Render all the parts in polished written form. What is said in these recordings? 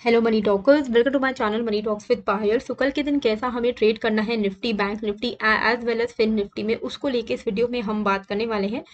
Hello money talkers, welcome to my channel money talks with Payal. So कल के दिन कैसा हमें ट्रेड करना है Nifty, bank Nifty as well as fin Nifty में, उसको लेके इस वीडियो में हम बात करने वाले हैं।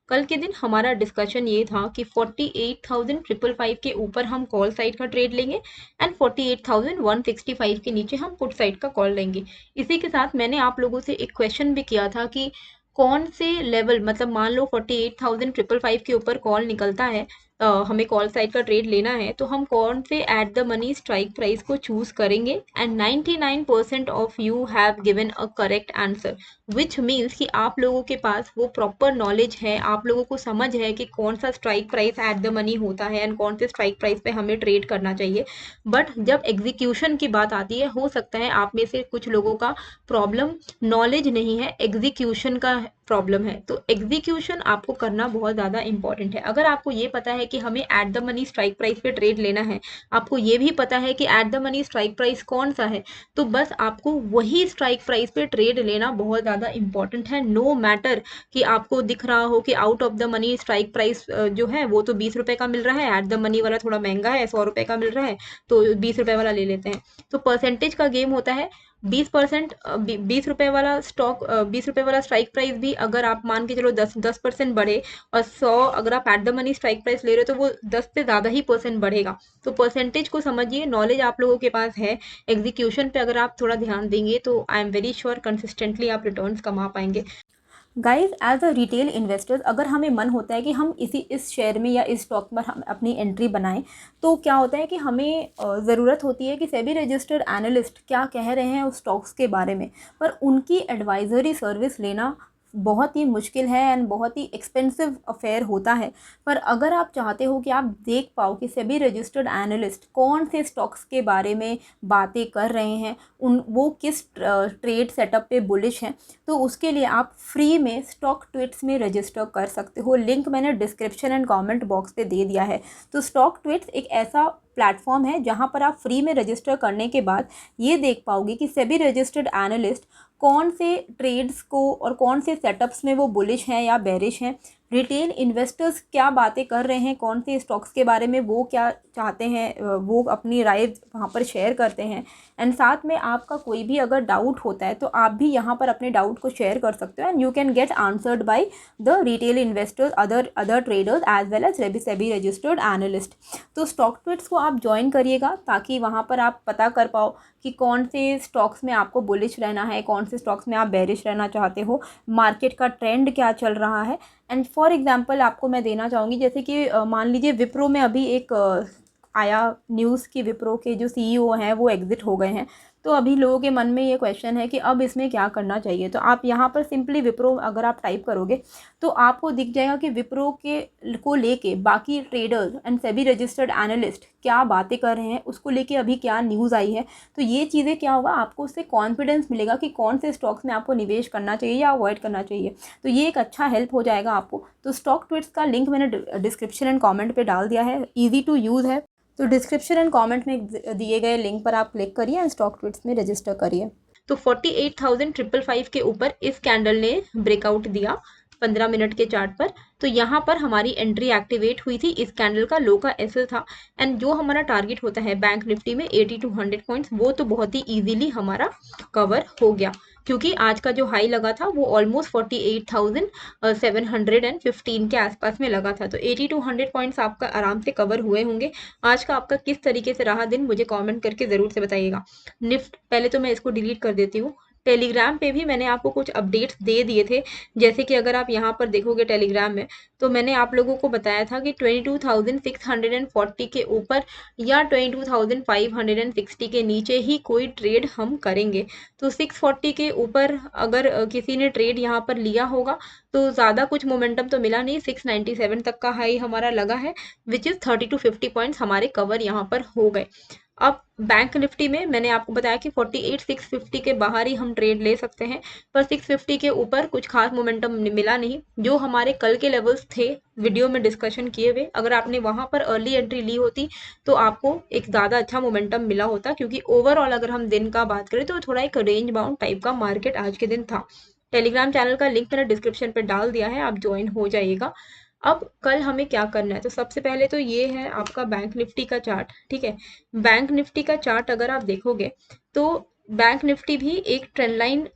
कल के दिन हमारा डिस्कशन ये था कि 48,555 के ऊपर हम कॉल साइड का ट्रेड लेंगे एंड 48,165 के नीचे हम पुट साइड का कॉल लेंगे। इसी के साथ मैंने आप लोगों से एक क्वेश्चन भी किया था कि कौन से लेवल, मतलब मान लो 48,555 के ऊपर कॉल निकलता है, हमें कॉल साइड का ट्रेड लेना है, तो हम कौन से at the money strike price को चूज करेंगे। And 99% of you have given a correct answer, which means कि आप लोगों के पास वो प्रॉपर नॉलेज है, आप लोगों को समझ है कि कौन सा strike price at the money होता है एंड कौन से स्ट्राइक प्राइस पे हमें ट्रेड करना चाहिए। बट जब एग्जीक्यूशन की बात आती है, हो सकता है आप में से कुछ लोगों का प्रॉब्लम नॉलेज नहीं है, एग्जीक्यूशन का प्रॉब्लम है। तो एग्जीक्यूशन आपको करना बहुत ज़्यादा इंपॉर्टेंट है। अगर आपको ये पता है कि हमें at the money strike price पे ट्रेड लेना है, आपको ये भी पता है कि at the money strike price कौन सा है, तो बस आपको वही स्ट्राइक प्राइस पे ट्रेड लेना बहुत ज़्यादा इंपॉर्टेंट है। नो मैटर कि आपको दिख रहा हो कि out of the money strike price जो है वो तो 20 रुपए का मिल रहा है, एट द मनी वाला थोड़ा महंगा है, 100 रुपए का मिल रहा है, तो 20 रुपए वाला ले लेते हैं। तो परसेंटेज का गेम होता है। 20%, 20 रुपए वाला स्टॉक, 20 रुपए वाला स्ट्राइक प्राइस भी अगर आप मान के चलो 10% बढ़े, और 100 अगर आप at the money strike price ले रहे हो, तो वो 10 से ज़्यादा ही परसेंट बढ़ेगा। तो परसेंटेज को समझिए, नॉलेज आप लोगों के पास है, एग्जीक्यूशन पे अगर आप थोड़ा ध्यान देंगे तो I am very sure consistently आप रिटर्न्स कमा पाएंगे। Guys, as a retail investors अगर हमें मन होता है कि हम इस शेयर में या इस स्टॉक में हम अपनी एंट्री बनाएं, तो क्या होता है कि हमें ज़रूरत होती है कि सेबी रजिस्टर्ड एनालिस्ट क्या कह रहे हैं उस स्टॉक्स के बारे में, पर उनकी एडवाइजरी सर्विस लेना बहुत ही मुश्किल है एंड बहुत ही एक्सपेंसिव अफेयर होता है। पर अगर आप चाहते हो कि आप देख पाओ कि सेबी रजिस्टर्ड एनालिस्ट कौन से स्टॉक्स के बारे में बातें कर रहे हैं, वो किस ट्रेड सेटअप पे बुलिश हैं, तो उसके लिए आप फ्री में स्टॉक ट्विट्स में रजिस्टर कर सकते हो। लिंक मैंने डिस्क्रिप्शन एंड कमेंट बॉक्स पे दे दिया है। तो स्टॉक ट्विट्स एक ऐसा प्लेटफॉर्म है जहां पर आप फ्री में रजिस्टर करने के बाद ये देख पाओगे कि सेबी रजिस्टर्ड एनालिस्ट कौन से ट्रेड्स को और कौन से सेटअप्स में वो बुलिश हैं या बेरिश हैं, रिटेल इन्वेस्टर्स क्या बातें कर रहे हैं, कौन से स्टॉक्स के बारे में वो क्या चाहते हैं, वो अपनी राय वहाँ पर शेयर करते हैं। एंड साथ में आपका कोई भी अगर डाउट होता है तो आप भी यहाँ पर अपने डाउट को शेयर कर सकते हो and you can get answered by the retail investors, other traders as well as SEBI registered analyst. तो स्टॉक ट्विट्स को आप ज्वाइन करिएगा ताकि वहाँ पर आप पता कर पाओ कि कौन से स्टॉक्स में आपको बुलिश रहना है, कौन से स्टॉक्स में आप बेरिश रहना चाहते हो, मार्केट का ट्रेंड क्या चल रहा है। एंड फॉर एग्जांपल आपको मैं देना चाहूँगी, जैसे कि मान लीजिए विप्रो में अभी एक आया न्यूज़ कि विप्रो के जो सीईओ हैं वो एग्जिट हो गए हैं। तो अभी लोगों के मन में ये क्वेश्चन है कि अब इसमें क्या करना चाहिए। तो आप यहाँ पर सिंपली विप्रो अगर आप टाइप करोगे तो आपको दिख जाएगा कि विप्रो के को लेके बाकी traders and SEBI registered analyst क्या बातें कर रहे हैं, उसको लेके अभी क्या न्यूज़ आई है। तो ये चीज़ें क्या होगा, आपको उससे कॉन्फिडेंस मिलेगा कि कौन से स्टॉक्स में आपको निवेश करना चाहिए या अवॉइड करना चाहिए। तो ये एक अच्छा हेल्प हो जाएगा आपको। तो स्टॉक ट्विट्स का लिंक मैंने डिस्क्रिप्शन एंड कमेंट पे डाल दिया है, ईजी टू यूज़ है। तो डिस्क्रिप्शन एंड कमेंट में दिए गए लिंक पर आप क्लिक करिए एंड स्टॉक ट्विट्स में रजिस्टर करिए। तो 48,555 के ऊपर इस कैंडल ने ब्रेकआउट दिया 15 मिनट के चार्ट पर। तो यहाँ पर हमारी एंट्री एक्टिवेट हुई थी, इस कैंडल का लो का एसएल था। एंड जो हमारा टारगेट होता है बैंक निफ्टी में 80 to 100 पॉइंट्स, वो तो बहुत ही इजीली हमारा कवर हो गया, क्योंकि आज का जो हाई लगा था वो ऑलमोस्ट 48,715 के आसपास में लगा था। तो 80 to 100 पॉइंट्स आपका आराम से कवर हुए होंगे। आज का आपका किस तरीके से रहा दिन, मुझे कमेंट करके ज़रूर से बताइएगा। निफ्ट, पहले तो मैं इसको डिलीट कर देती हूँ। टेलीग्राम पे भी मैंने आपको कुछ अपडेट्स दे दिए थे, जैसे कि अगर आप यहाँ पर देखोगे टेलीग्राम में, तो मैंने आप लोगों को बताया था कि 22,640 के ऊपर या 22,560 के नीचे ही कोई ट्रेड हम करेंगे। तो 640 के ऊपर अगर किसी ने ट्रेड यहाँ पर लिया होगा तो ज़्यादा कुछ मोमेंटम तो मिला नहीं। 697 तक का हाई हमारा लगा है, विच इज़ 30 to 50 पॉइंट्स हमारे कवर यहाँ पर हो गए। अब बैंक निफ्टी में मैंने आपको बताया कि 48,650 के बाहर ही हम ट्रेड ले सकते हैं, पर 650 के ऊपर कुछ खास मोमेंटम मिला नहीं। जो हमारे कल के लेवल्स थे वीडियो में डिस्कशन किए हुए, अगर आपने वहां पर अर्ली एंट्री ली होती तो आपको एक ज़्यादा अच्छा मोमेंटम मिला होता, क्योंकि ओवरऑल अगर हम दिन का बात करें तो थोड़ा एक रेंज बाउंड टाइप का मार्केट आज के दिन था। टेलीग्राम चैनल का लिंक मैंने डिस्क्रिप्शन पर डाल दिया है, आप ज्वाइन हो जाइएगा। अब कल हमें क्या करना है, तो सबसे पहले तो ये है आपका बैंक निफ्टी का चार्ट, ठीक है। बैंक निफ्टी का चार्ट अगर आप देखोगे तो बैंक निफ्टी भी एक ट्रेंड लाइन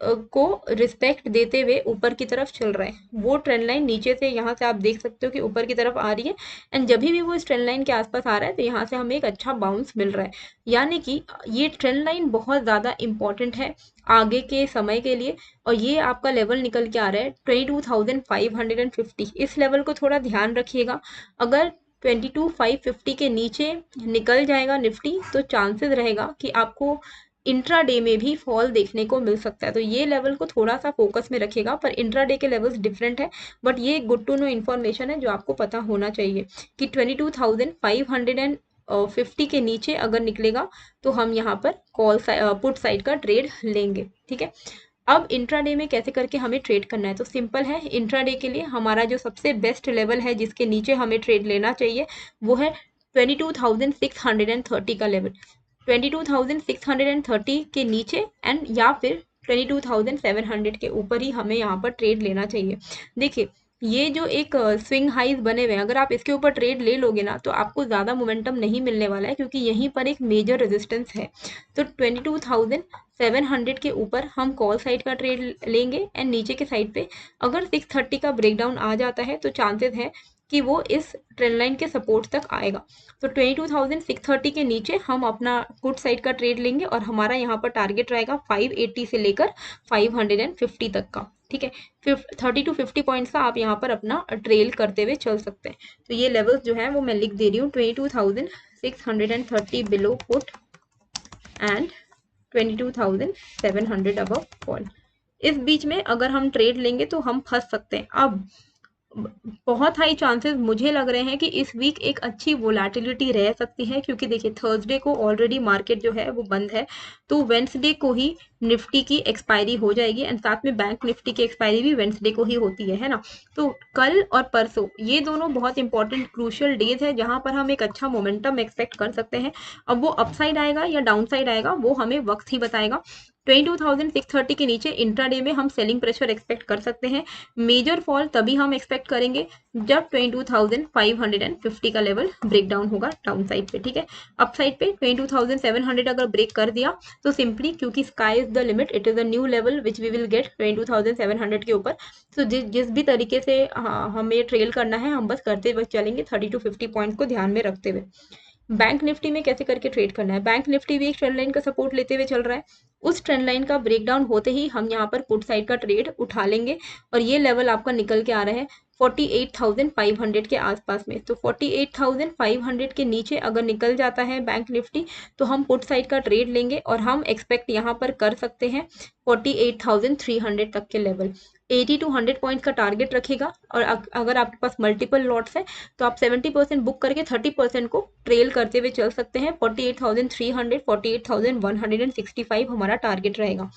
को रिस्पेक्ट देते हुए ऊपर की तरफ चल रहा है। वो ट्रेंड लाइन नीचे से यहाँ से आप देख सकते हो कि ऊपर की तरफ आ रही है, एंड जब भी वो इस ट्रेंड लाइन के आसपास आ रहा है तो यहाँ से हमें एक अच्छा बाउंस मिल रहा है। यानी कि ये ट्रेंड लाइन बहुत ज़्यादा इंपॉर्टेंट है आगे के समय के लिए, और ये आपका लेवल निकल के आ रहा है 22,550। इस लेवल को थोड़ा ध्यान रखिएगा। अगर 22,550 के नीचे निकल जाएगा निफ्टी तो चांसेस रहेगा कि आपको इंट्राडे में भी फॉल देखने को मिल सकता है। तो ये लेवल को थोड़ा सा फोकस में रखिएगा, पर इंट्राडे के लेवल्स डिफरेंट है, बट ये गुड टू नो इन्फॉर्मेशन है जो आपको पता होना चाहिए कि 22,550 के नीचे अगर निकलेगा तो हम यहाँ पर कॉल पुट साइड का ट्रेड लेंगे, ठीक है। अब इंट्राडे में कैसे करके हमें ट्रेड करना है, तो सिंपल है। इंट्राडे के लिए हमारा जो सबसे बेस्ट लेवल है जिसके नीचे हमें ट्रेड लेना चाहिए वो है 22,630 का लेवल। 22,630 के नीचे एंड या फिर 22,700 के ऊपर ही हमें यहाँ पर ट्रेड लेना चाहिए। देखिए ये जो एक स्विंग हाइज बने हुए हैं, अगर आप इसके ऊपर ट्रेड ले लोगे ना तो आपको ज़्यादा मोमेंटम नहीं मिलने वाला है, क्योंकि यहीं पर एक मेजर रेजिस्टेंस है। तो 22,700 के ऊपर हम कॉल साइड का ट्रेड लेंगे, एंड नीचे के साइड पे अगर 630 का ब्रेकडाउन आ जाता है तो चांसेस है कि वो इस ट्रेंड लाइन के सपोर्ट तक आएगा। तो 22,630 के नीचे हम अपना पुट साइड का ट्रेड लेंगे, और हमारा यहाँ पर टारगेट रहेगा 580 से लेकर 550 तक का, ठीक है। 30 to 50 पॉइंट्स का आप यहाँ पर अपना ट्रेल करते हुए चल सकते हैं। तो ये लेवल्स जो है वो मैं लिख दे रही हूँ, 22,630 below put and 22,700 above call. इस बीच में अगर हम ट्रेड लेंगे तो हम फंस सकते हैं। अब बहुत हाई चांसेस मुझे लग रहे हैं कि इस वीक एक अच्छी वोलेटिलिटी रह सकती है, क्योंकि देखिए थर्सडे को ऑलरेडी मार्केट जो है वो बंद है, तो वेंसडे को ही निफ्टी की एक्सपायरी हो जाएगी, एंड साथ में बैंक निफ्टी की एक्सपायरी भी वेंसडे को ही होती है ना। तो कल और परसों ये दोनों बहुत इंपॉर्टेंट क्रूशियल डेज है जहां पर हम एक अच्छा मोमेंटम एक्सपेक्ट कर सकते हैं। अब वो अपसाइड आएगा या डाउन साइड आएगा वो हमें वक्त ही बताएगा। 22,630 के नीचे इंट्राडे में हम सेलिंग प्रेशर एक्सपेक्ट कर सकते हैं। मेजर फॉल तभी हम एक्सपेक्ट करेंगे जब 22,550 का लेवल ब्रेक डाउन होगा डाउन साइड पे, ठीक है। अप साइड पे 22,700 अगर ब्रेक कर दिया तो सिंपली, क्योंकि sky is the limit, it is a new level which we will get 22,700 के ऊपर। तो जिस भी तरीके से हमें ट्रेल करना है हम बस करते हुए चलेंगे 30 to 50 पॉइंट को ध्यान में रखते हुए। बैंक निफ्टी में कैसे करके ट्रेड करना है, बैंक निफ्टी भी एक ट्रेंड लाइन का सपोर्ट लेते हुए चल रहा है। उस ट्रेंड लाइन का ब्रेकडाउन होते ही हम यहाँ पर पुट साइड का ट्रेड उठा लेंगे, और ये लेवल आपका निकल के आ रहा है 48,500 के आसपास में। तो 48,500 के नीचे अगर निकल जाता है बैंक निफ्टी तो हम पुट साइड का ट्रेड लेंगे, और हम एक्सपेक्ट यहाँ पर कर सकते हैं 48,300 तक के लेवल। 80 to 100 पॉइंट्स का टारगेट रखेगा, और अगर आपके पास मल्टीपल लॉट्स है तो आप 70% बुक करके 30% को ट्रेल करते हुए चल सकते हैं। 48,300 48,165 हमारा टारगेट रहेगा।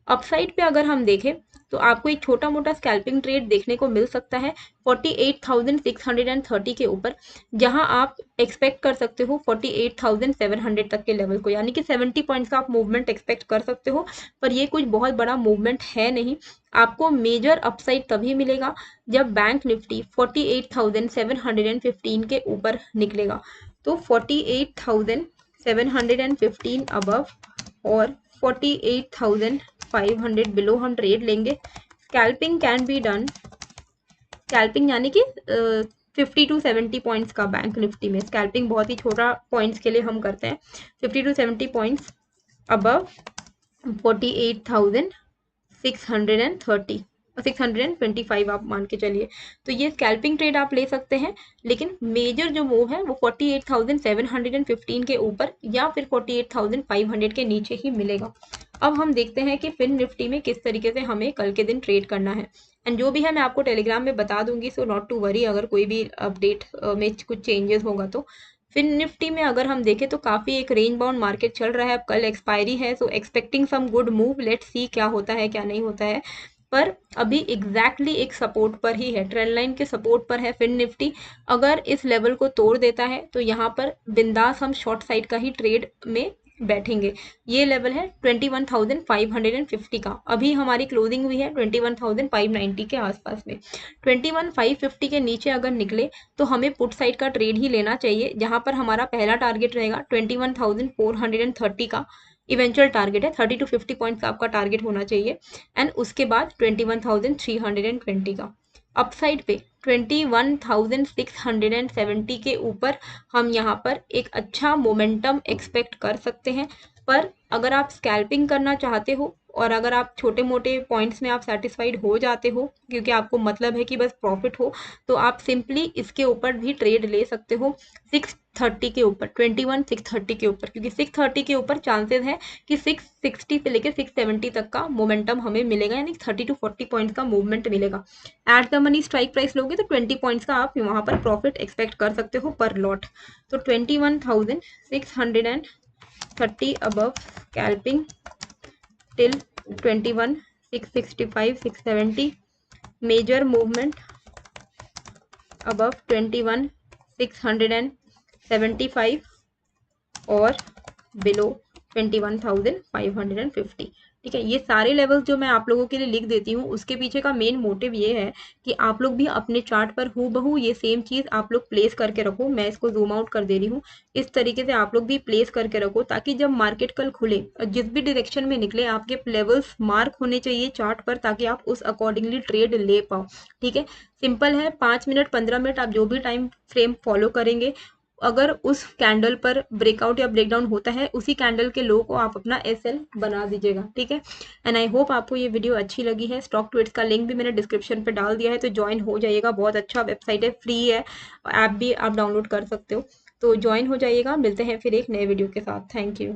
अपसाइड पे अगर हम देखें तो आपको एक छोटा मोटा स्कैल्पिंग ट्रेड देखने को मिल सकता है 48,630 के ऊपर, जहां आप एक्सपेक्ट कर सकते हो 48,700 तक के लेवल को, यानी कि 70 पॉइंट्स का आप मूवमेंट एक्सपेक्ट कर सकते हो। पर ये कुछ बहुत बड़ा मूवमेंट है नहीं। आपको मेजर अपसाइड तभी मिलेगा जब बैंक निफ्टी 48,715 के ऊपर निकलेगा। तो 48,715 अबव और 48,500 बिलो हम ट्रेड लेंगे। Scalping can be done, scalping यानी कि 50 to 70 पॉइंट्स का बैंक निफ्टी में स्कैल्पिंग बहुत ही छोटा पॉइंट्स के लिए हम करते हैं। 50 to 70 पॉइंट्स अबव 48,630 625 आप मान के चलिए, तो ये स्कैल्पिंग ट्रेड आप ले सकते हैं। लेकिन मेजर जो मूव है वो 48,715 के ऊपर या फिर 48,500 के नीचे ही मिलेगा। अब हम देखते हैं कि फिन निफ्टी में किस तरीके से हमें कल के दिन ट्रेड करना है, एंड जो भी है मैं आपको टेलीग्राम में बता दूंगी, सो नॉट टू वरी अगर कोई भी अपडेट में कुछ चेंजेस होगा तो। फिन निफ्टी में अगर हम देखें तो काफ़ी एक रेंज बाउंड मार्केट चल रहा है। अब कल एक्सपायरी है, so expecting some good move, let's see क्या होता है क्या नहीं होता है। पर अभी एग्जैक्टली एक सपोर्ट पर ही है, ट्रेंड लाइन के सपोर्ट पर है फिन निफ्टी। अगर इस लेवल को तोड़ देता है तो यहाँ पर बिंदास हम शॉर्ट साइड का ही ट्रेड में बैठेंगे। ये लेवल है 21,550 का। अभी हमारी क्लोजिंग हुई है 21,590 के आसपास में। 21,550 के नीचे अगर निकले तो हमें पुट साइड का ट्रेड ही लेना चाहिए, जहां पर हमारा पहला टारगेट रहेगा 21,430 का। इवेंचुअल टारगेट है 30 to 50 पॉइंट्स आपका टारगेट होना चाहिए। एंड उसके बाद 21,320 का। अपसाइड पे 21,670 के ऊपर हम यहाँ पर एक अच्छा मोमेंटम एक्सपेक्ट कर सकते हैं। पर अगर आप स्कैल्पिंग करना चाहते हो और अगर आप छोटे मोटे पॉइंट्स में आप सेटिस्फाइड हो जाते हो, क्योंकि आपको मतलब है कि बस प्रॉफिट हो, तो आप सिंपली इसके ऊपर भी ट्रेड ले सकते हो 630 के ऊपर, 21,630 के ऊपर, क्योंकि 630 के ऊपर चांसेस है कि 660 से लेकर 670 तक का मोमेंटम हमें मिलेगा, यानी 30 to 40 पॉइंट्स का मूवमेंट मिलेगा। At the money strike price लोगे तो 20 पॉइंट्स का आप वहां पर प्रॉफिट एक्सपेक्ट कर सकते हो पर लॉट। तो 21,630 above scalping till 21,665, 670, major movement above 21,675 और बिलो 21,550। ठीक है, ये सारे लेवल्स जो मैं आप लोगों के लिए लिख देती हूँ, उसके पीछे का मेन मोटिव ये है कि आप लोग भी अपने चार्ट पर हूबहू ये सेम चीज आप लोग प्लेस करके रखो। मैं इसको जूम आउट कर दे रही हूँ, इस तरीके से आप लोग भी प्लेस करके रखो, ताकि जब मार्केट कल खुले, जिस भी डायरेक्शन में निकले, आपके लेवल्स मार्क होने चाहिए चार्ट पर, ताकि आप उस अकॉर्डिंगली ट्रेड ले पाओ। ठीक है, सिंपल है। 5 मिनट 15 मिनट आप जो भी टाइम फ्रेम फॉलो करेंगे, अगर उस कैंडल पर ब्रेकआउट या ब्रेकडाउन होता है, उसी कैंडल के लो को आप अपना एसएल बना दीजिएगा। ठीक है, एंड आई होप आपको ये वीडियो अच्छी लगी है। स्टॉक ट्वीट्स का लिंक भी मैंने डिस्क्रिप्शन पे डाल दिया है, तो ज्वाइन हो जाइएगा। बहुत अच्छा वेबसाइट है, फ्री है, ऐप भी आप डाउनलोड कर सकते हो, तो ज्वाइन हो जाइएगा। मिलते हैं फिर एक नए वीडियो के साथ। Thank you.